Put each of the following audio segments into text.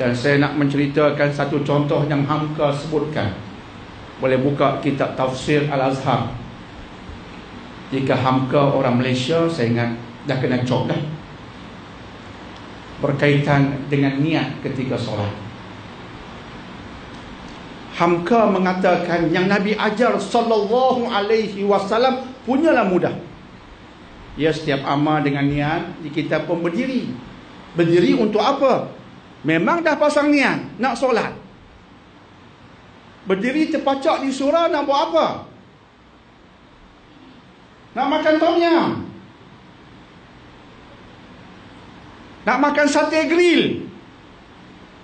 Dan saya nak menceritakan satu contoh yang Hamka sebutkan. Boleh buka kitab Tafsir Al-Azhar. Jika Hamka orang Malaysia, saya ingat dah kena cop dah. Berkaitan dengan niat ketika solat. Hamka mengatakan yang Nabi ajar sallallahu alaihi wasallam punyalah mudah. Ya, setiap amal dengan niat, kita pun berdiri. Berdiri untuk apa? Memang dah pasang niat nak solat. Berdiri terpacak di surau nak buat apa? Nak makan tom yum, nak makan sate grill.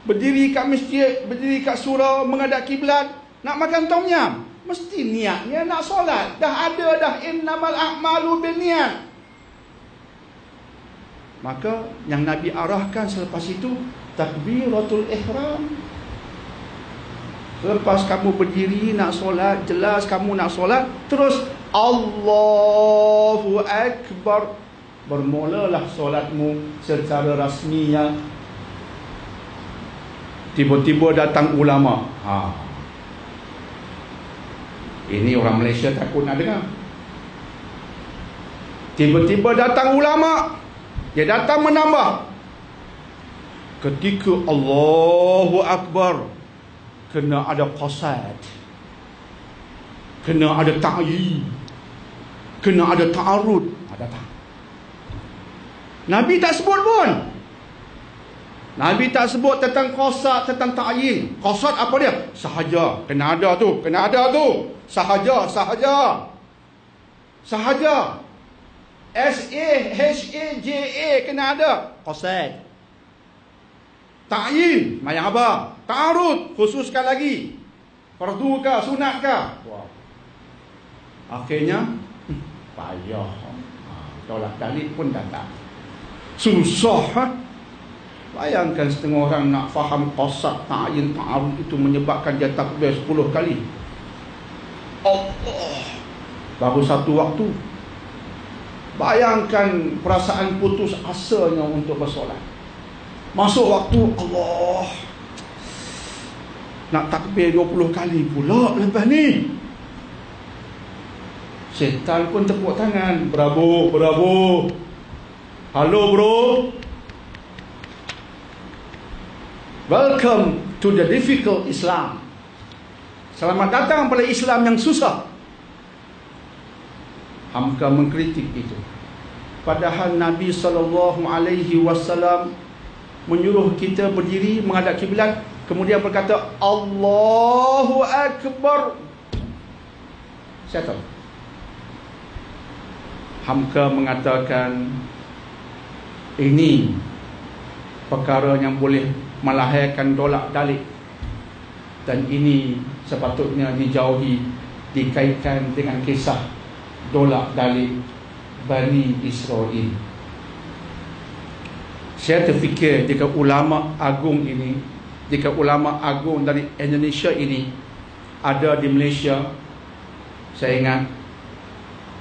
Berdiri kat masjid, berdiri kat surau menghadap kiblat, nak makan tom yum. Mesti niatnya nak solat. Dah ada dah, innamal a'malu binniyat. Maka yang Nabi arahkan selepas itu takbiratul ihram. Lepas kamu berdiri nak solat, jelas kamu nak solat, terus Allahu Akbar. Bermulalah solatmu secara rasminya. Tiba-tiba datang ulama. Ini orang Malaysia takut nak dengar. Tiba-tiba datang ulama. Dia datang menambah. Ketika Allahu Akbar, kena ada qasad, kena ada ta'yin, kena ada ta'arud. Datang. Nabi tak sebut pun. Nabi tak sebut tentang qasad, tentang ta'yin. Qasad apa dia? Sahaja. Kena ada tu, kena ada tu. Sahaja, sahaja. Sahaja. S-A-H-A-J-A kena ada. Qasad. Ta'yin, mayang apa? Ta'arud, khususkan lagi. Fardu kah, sunat kah? Wow. Akhirnya payah. Tolak dalil pun datang. Susah. Bayangkan setengah orang nak faham qasad, ta'yin, ta'arud itu menyebabkan dia takbir 10 kali. Allah. Baru satu waktu. Bayangkan perasaan putus asanya untuk bersolat. Masuk waktu, Allah, nak takbir 20 kali pula lepas ni. Syaitan pun tepuk tangan. Bravo, bravo. Halo bro. Welcome to the difficult Islam. Selamat datang pada Islam yang susah. Hamka mengkritik itu. Padahal Nabi SAW menyuruh kita berdiri menghadap kiblat, kemudian berkata Allahu Akbar. Saya tahu Hamka mengatakan ini perkara yang boleh melahirkan tolak dalik, dan ini sepatutnya dijauhi, dikaitkan dengan kisah tolak dalik Bani Israel. Saya terfikir jika ulama agung ini, jika ulama agung dari Indonesia ini ada di Malaysia, saya ingat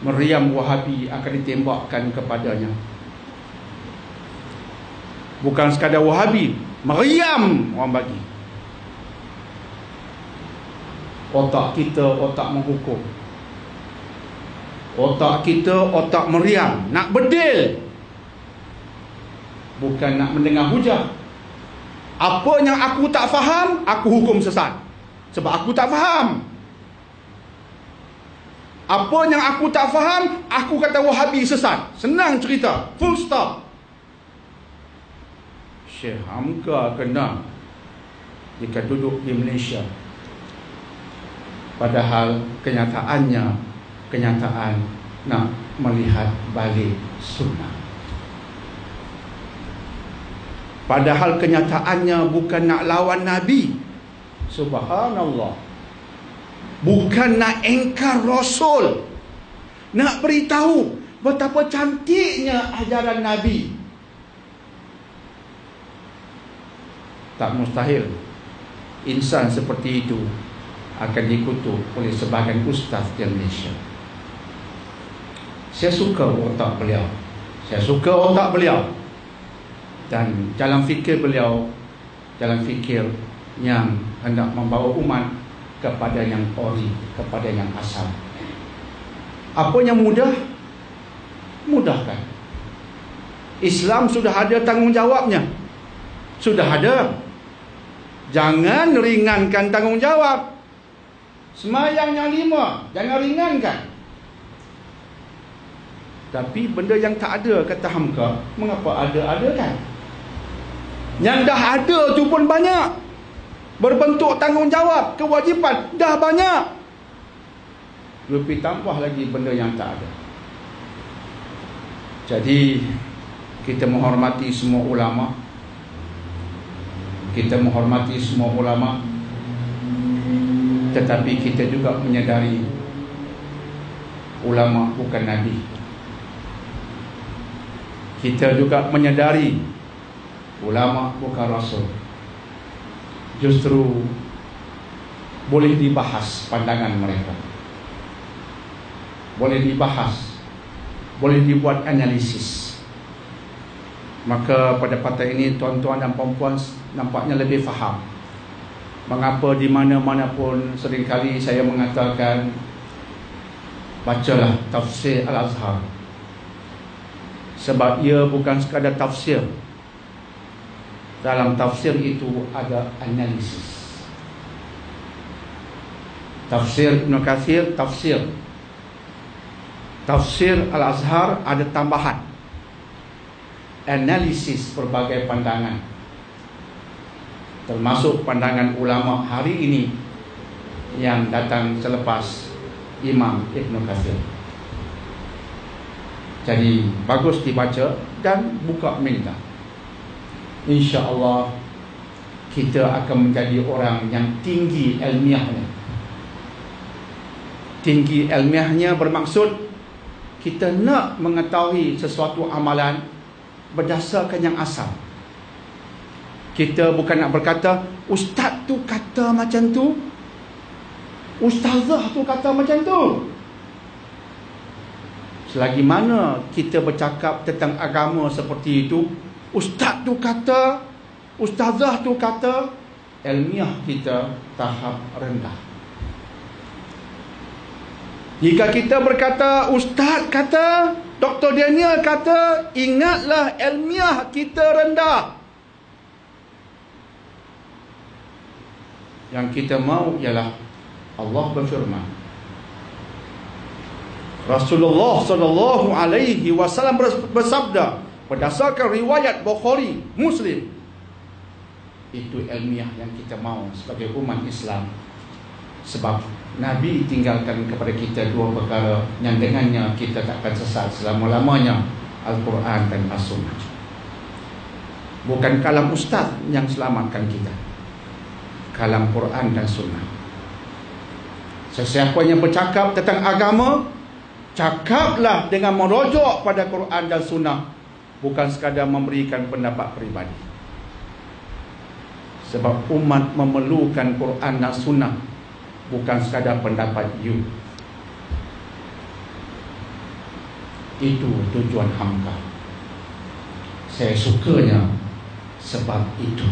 meriam Wahabi akan ditembakkan kepadanya. Bukan sekadar Wahabi, meriam orang bagi. Otak kita otak menghukum. Otak kita otak meriam, nak bedil. Bukan nak mendengar hujah. Apa yang aku tak faham, aku hukum sesat. Sebab aku tak faham. Apa yang aku tak faham, aku kata Wahabi sesat. Senang cerita, full stop. Syekh Hamka kena jika duduk di Malaysia. Padahal kenyataannya, kenyataan nak melihat balik sunnah. Padahal kenyataannya bukan nak lawan Nabi. Subhanallah. Bukan nak engkar Rasul. Nak beritahu betapa cantiknya ajaran Nabi. Tak mustahil insan seperti itu akan dikutuk oleh sebahagian ustaz di Malaysia. Saya suka otak beliau. Saya suka otak beliau. Dan jalan fikir beliau jalan fikir yang hendak membawa umat kepada yang ori, kepada yang asal. Apa yang mudah? Mudahkan. Islam sudah ada tanggungjawabnya. Sudah ada. Jangan ringankan tanggungjawab. Semayang yang 5, jangan ringankan. Tapi benda yang tak ada, kata Hamka, mengapa ada kan? Yang dah ada tu pun banyak. Berbentuk tanggungjawab, kewajipan dah banyak. Lebih tambah lagi benda yang tak ada. Jadi kita menghormati semua ulama. Kita menghormati semua ulama. Tetapi kita juga menyadari ulama bukan nabi. Kita juga menyadari ulama bukan rasul. Justru boleh dibahas pandangan mereka, boleh dibahas, boleh dibuat analisis. Maka pada partai ini tuan-tuan dan puan-puan nampaknya lebih faham mengapa di mana-mana pun seringkali saya mengatakan bacalah tafsir Al-Azhar. Sebab ia bukan sekadar tafsir. Dalam tafsir itu ada analisis. Tafsir Ibn Katsir, tafsir Al-Azhar ada tambahan analisis berbagai pandangan, termasuk pandangan ulama hari ini yang datang selepas Imam Ibn Katsir. Jadi bagus dibaca dan buka minda. InsyaAllah kita akan menjadi orang yang tinggi ilmiahnya. Tinggi ilmiahnya bermaksud kita nak mengetahui sesuatu amalan berdasarkan yang asal. Kita bukan nak berkata ustaz tu kata macam tu, ustazah tu kata macam tu. Selagi mana kita bercakap tentang agama seperti itu, ustaz tu kata, ustazah tu kata, ilmiah kita tahap rendah. Jika kita berkata ustaz kata, Dr. Daniel kata, ingatlah ilmiah kita rendah. Yang kita mahu ialah Allah berfirman, Rasulullah sallallahu alaihi wasallam bersabda berdasarkan riwayat Bukhari, Muslim. Itu ilmiah yang kita mahu sebagai umat Islam. Sebab Nabi tinggalkan kepada kita dua perkara yang dengannya kita takkan sesat selama-lamanya, Al-Quran dan As-Sunnah. Bukan kalam ustaz yang selamatkan kita, kalam Quran dan Sunnah. Sesiapa yang bercakap tentang agama, cakaplah dengan merujuk pada Quran dan Sunnah, bukan sekadar memberikan pendapat peribadi. Sebab umat memerlukan Quran dan Sunnah, bukan sekadar pendapat you. Itu tujuan Hamka. Saya sukanya sebab itu.